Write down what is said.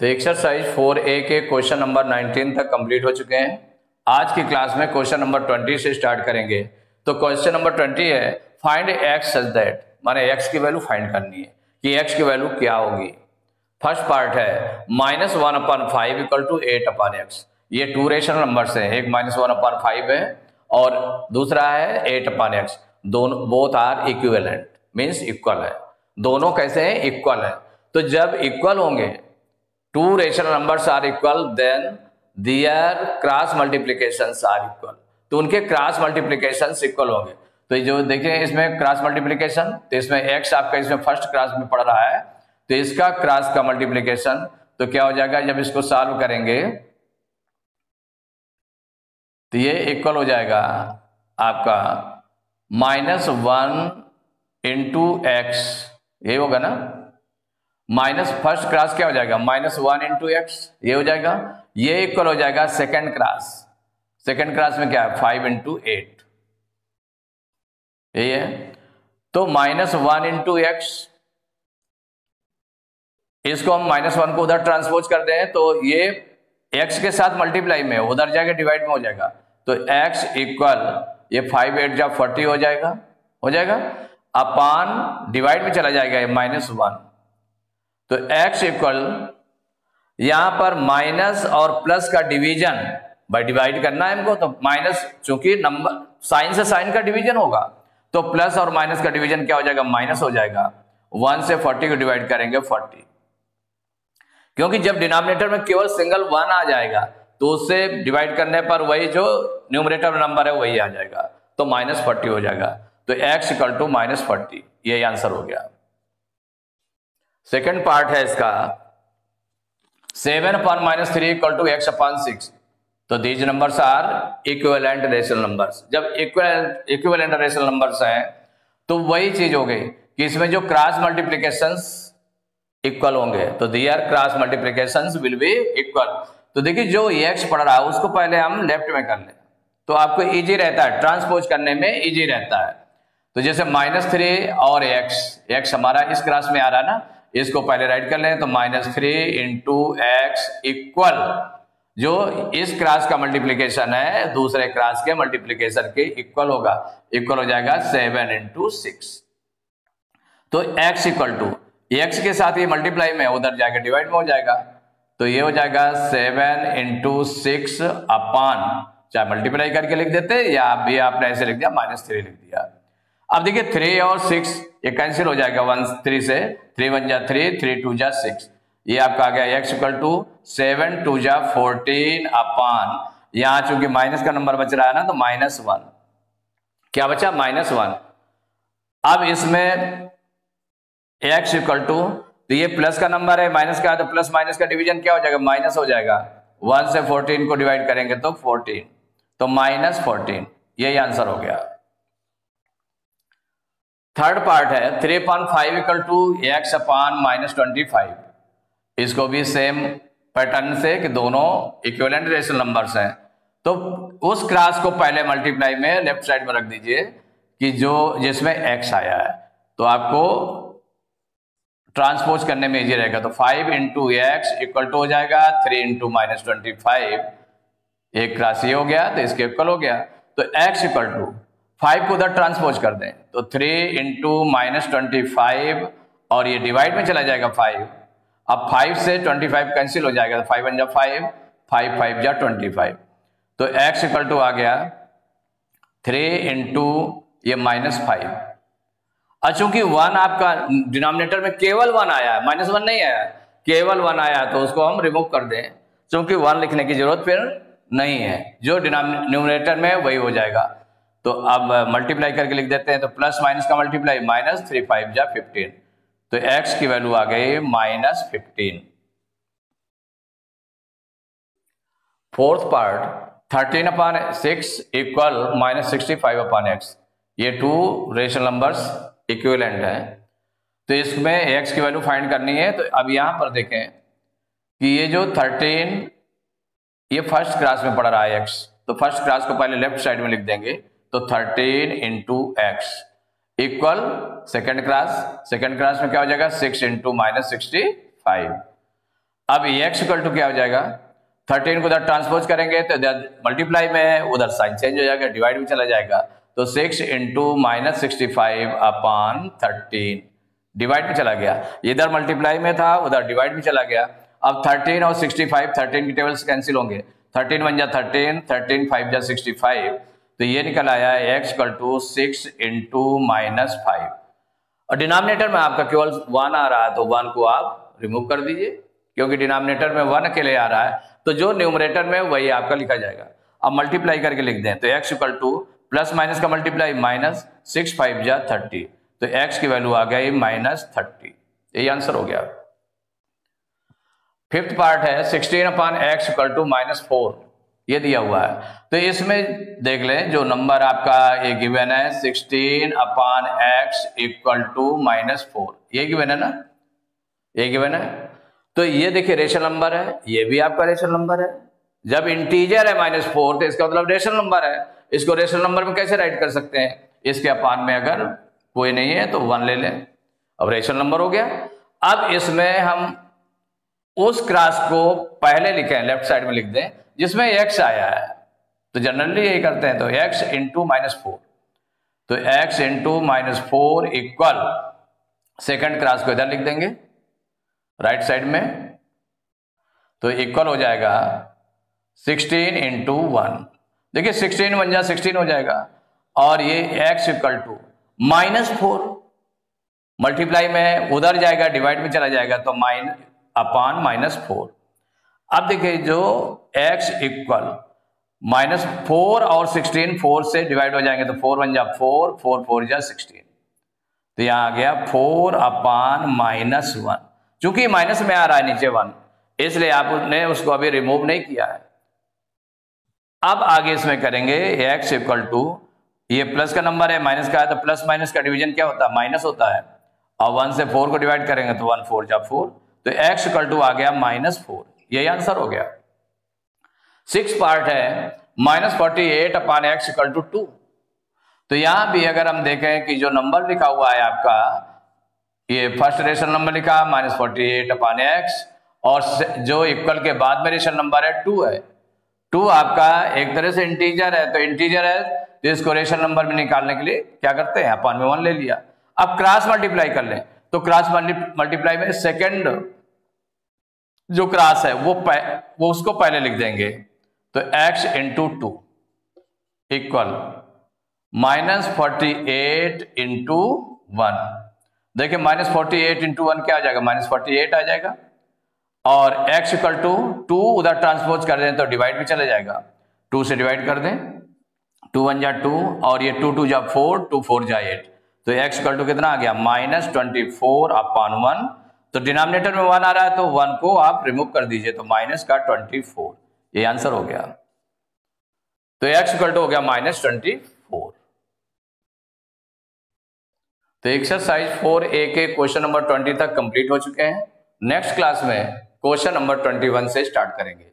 तो exercise 4A के question number 19 तक कंप्लीट हो चुके हैं। आज की क्लास में क्वेश्चन नंबर 20 से स्टार्ट करेंगे। तो क्वेश्चन नंबर 20 है फाइंड एक्स सच दैट, माने एक्स की वैल्यू फाइंड करनी है कि एक्स की वैल्यू क्या होगी। फर्स्ट पार्ट है -1/5 इक्वल टू 8/x। ये टू रेशनल नंबर्स हैं, एक -1/5 है और दूसरा है 8/x। दोनों both are equivalent, means equal है। दोनों कैसे हैं? इक्वल है। तो जब इक्वल होंगे, two rational numbers are equal, then their cross multiplications are equal. तो उनके क्रॉस मल्टीप्लिकेशंस इक्वल होंगे। तो जो देखें इसमें क्रॉस मल्टीप्लिकेशन, तो इसमें एक्स आपका इसमें फर्स्ट क्रॉस में पड़ रहा है, तो इसका क्रॉस का मल्टीप्लिकेशन तो क्या हो जाएगा, जब इसको सॉल्व करेंगे तो ये इक्वल हो जाएगा आपका -1 इंटू एक्स, ये होगा ना। माइनस फर्स्ट क्लास क्या हो जाएगा, -1 इंटू एक्स, ये हो जाएगा। ये इक्वल हो जाएगा सेकेंड क्लास। सेकेंड क्लास में क्या है, 5 इंटू 8, यही है। तो -1 इंटू एक्स, इसको हम -1 को उधर ट्रांसपोज कर दें तो ये x के साथ मल्टीप्लाई में उधर जाएगा, डिवाइड में हो जाएगा। तो x इक्वल ये 5 8 जा 40 हो जाएगा अपान डिवाइड में चला जाएगा ये -1। तो x इक्वल यहां पर माइनस और प्लस का डिवीजन बाय डिवाइड करना है हमको। तो माइनस, चूंकि नंबर साइन से साइन का डिवीजन होगा तो प्लस और माइनस का डिवीजन क्या हो जाएगा, माइनस हो जाएगा। 1 से 40 को डिवाइड करेंगे 40, क्योंकि जब डिनोमिनेटर में केवल सिंगल 1 आ जाएगा तो उससे डिवाइड करने पर वही जो न्यूमरेटर नंबर है वही आ जाएगा, तो -40 हो जाएगा। तो x इक्वल टू -40, यही आंसर हो गया। सेकेंड पार्ट है इसका 7/-3 इक्वल टू x/6। तो these numbers are equivalent rational numbers. जब इक्विवेलेंट रेशनल नंबर्स हैं तो वही चीज हो गई कि इसमें जो क्रॉस मल्टीप्लिकेशंस इक्वल होंगे, तो their cross multiplications will be equal. तो देखिए जो x पढ़ रहा है उसको पहले हम लेफ्ट में कर लें तो आपको इजी रहता है, ट्रांसपोज करने में इजी रहता है। तो जैसे -3 और x हमारा इस क्लास में आ रहा है ना, इसको पहले राइट कर लें। तो -3 इंटू एक्स इक्वल, जो इस क्लास का मल्टीप्लिकेशन है दूसरे क्लास के मल्टीप्लिकेशन के इक्वल होगा, इक्वल हो जाएगा 7 इंटू 6। तो x इक्वल टू x के साथ ये मल्टीप्लाई में उधर जाएगा डिवाइड में हो जाएगा। तो ये हो जाएगा 7 इंटू 6 अपान, चाहे मल्टीप्लाई करके लिख देते या भी आपने ऐसे लिख दिया -3 लिख दिया। अब देखिए 3 और 6 ये कैंसिल हो जाएगा 1 3 से, 3 1 जा 3, 3 2 जा 6। ये आपका आ गया x इक्वल टू 7 2 जा 14 अपान, यहां चूंकि माइनस का नंबर बच रहा है ना तो -1, क्या बचा, -1। अब इसमें x इक्वल टू, तो ये प्लस का नंबर है, माइनस का है, तो प्लस माइनस का डिवीजन क्या हो जाएगा, माइनस हो जाएगा। 1 से 14 को डिवाइड करेंगे तो 14, तो -14, यही आंसर हो गया। थर्ड पार्ट है 3/5 इक्वल टू x/-25। इसको भी सेम पैटर्न से कि दोनों इक्विवेलेंट रेशनल नंबर्स हैं, तो उस क्लास को पहले मल्टीप्लाई में लेफ्ट साइड में रख दीजिए कि जो जिसमें x आया है, तो आपको ट्रांसपोज करने में इजी रहेगा। तो 5 इंटू एक्स इक्वल टू हो जाएगा 3 इंटू -25, एक क्लास ये हो गया तो इसके इक्वल हो गया। तो x इक्वल टू 5 को उधर ट्रांसपोज कर दें तो 3 इंटू -25 और ये डिवाइड में चला जाएगा 5। अब 5 से 25 कैंसिल हो जाएगा, तो 5 1 जा 5, 5 5 जा 25। तो x इक्वल टू आ गया 3 इंटू ये -5। चूंकि 1 आपका डिनोमिनेटर में केवल 1 आया है, -1 नहीं आया, केवल 1 आया, तो उसको हम रिमूव कर दें, क्योंकि 1 लिखने की जरूरत फिर नहीं है, जो न्यूमरेटर में वही हो जाएगा। तो अब मल्टीप्लाई करके लिख देते हैं, तो प्लस माइनस का मल्टीप्लाई, -3 5 जा 15, तो x की वैल्यू आ गई -15। Fourth part 13/6 equal -65/x। ये टू रेशनल नंबर्स इक्विवेलेंट है, तो इसमें x की वैल्यू फाइंड करनी है। तो अब यहां पर देखें कि ये जो 13 ये फर्स्ट क्लास में पढ़ रहा है x, तो फर्स्ट क्लास को पहले लेफ्ट साइड में लिख देंगे। तो 13 into x equal second class में क्या हो जाएगा, 6 इंटू -65। अब x इक्वल टू क्या हो जाएगा, 13 को उधर ट्रांसपोज करेंगे तो इधर मल्टीप्लाई में है, उधर साइन चेंज हो जाएगा, डिवाइड में चला जाएगा, तो 6 इंटू -65 अपॉन 13 डिवाइड में चला गया, इधर मल्टीप्लाई में था उधर डिवाइड में चला गया। अब 13 और 65 13 की टेबल से कैंसिल होंगे, 13 1 जा 13, 13 5 जा 65, तो ये निकल आया x इक्वल टू 6 इंटू -5 और डिनोमिनेटर में आपका केवल 1 आ रहा है तो 1 को आप रिमूव कर दीजिए, क्योंकि डिनोमिनेटर में 1 अकेले आ रहा है तो जो न्यूमरेटर में वही आपका लिखा जाएगा। अब मल्टीप्लाई करके लिख दें तो x equal two plus minus का मल्टीप्लाई -6 5 जा 30, तो x की वैल्यू आ गई -30। यही आंसर हो गया। फिफ्थ पार्ट है 16 अपॉन x इक्वल टू -4, ये दिया हुआ है, तो इसमें देख लें जो नंबर आपका ये गिवन है 16 अपॉन x इक्वल टू -4, ये गिवन है ना, ये गिवन है, तो ये देखिए रेशनल नंबर है, ये भी आपका रेशनल नंबर है। जब इंटीजर है -4 तो इसका मतलब रेशनल नंबर है, इसको रेशनल नंबर में कैसे राइट कर सकते हैं, इसके अपान में अगर कोई नहीं है तो 1 ले लें, अब रेशनल नंबर हो गया। अब इसमें हम उस क्रॉस को पहले लिखें, लेफ्ट साइड में लिख दें जिसमें x आया है, तो जनरली यही करते हैं, तो x इंटू -4, तो x into -4 equal second cross को इधर लिख देंगे राइट साइड में, तो इक्वल हो जाएगा 16 इंटू 1, देखिए 16 1 जा 16 हो जाएगा, और ये x इक्वल टू -4 मल्टीप्लाई में उधर जाएगा डिवाइड में चला जाएगा, तो अपॉन -4। अब देखिए जो x इक्वल -4 और 16 4 से डिवाइड हो जाएंगे, तो 4 1 जा 4, 4 4 जा 16, तो यहां आ गया 4 अपॉन -1, चूंकि माइनस में आ रहा है नीचे 1, इसलिए आपने उसको अभी रिमूव नहीं किया है। अब आगे इसमें करेंगे x इक्वल टू, ये प्लस का नंबर है माइनस का है, तो प्लस माइनस का डिवीजन क्या होता है, माइनस होता है, और 1 से 4 को डिवाइड करेंगे तो 1 4 जा 4, तो x इक्वल टू आ गया -4, यही आंसर हो गया। 6 पार्ट है -48 अपॉन x इक्वल टू 2, तो यहां भी अगर हम देखें कि जो नंबर लिखा हुआ है आपका, ये फर्स्ट रेशनल नंबर लिखा -48 अपॉन x, और जो इक्वल के बाद में रेशनल नंबर है 2 है, 2 आपका एक तरह से इंटीजर है, तो इंटीजर है तो इसको रेशनल नंबर में निकालने के लिए क्या करते हैं, अपॉन में 1 ले लिया। अब क्रॉस मल्टीप्लाई कर लें, तो क्रॉस मल्टीप्लाई में सेकंड जो क्रॉस है वो उसको पहले लिख देंगे, तो x इंटू 2 इक्वल -48 इंटू 1, देखिए -48 इंटू 1 क्या आ जाएगा, -48 आ जाएगा, और x इक्वल टू 2 उधर ट्रांसपोज कर दें तो डिवाइड में चले जाएगा, 2 से डिवाइड कर दें, 2 1 जा 2, और ये 2 2 जा 4, 2 4 जा 8, तो x इक्वल टू कितना आ गया, -24 अपॉन 1, तो डिनोमिनेटर में 1 आ रहा है तो 1 को आप रिमूव कर दीजिए, तो -24, ये आंसर हो गया, तो x इक्वल टू हो गया -24। तो एक्सरसाइज 4A के क्वेश्चन नंबर 20 तक कंप्लीट हो चुके हैं। नेक्स्ट क्लास में क्वेश्चन नंबर 21 से स्टार्ट करेंगे।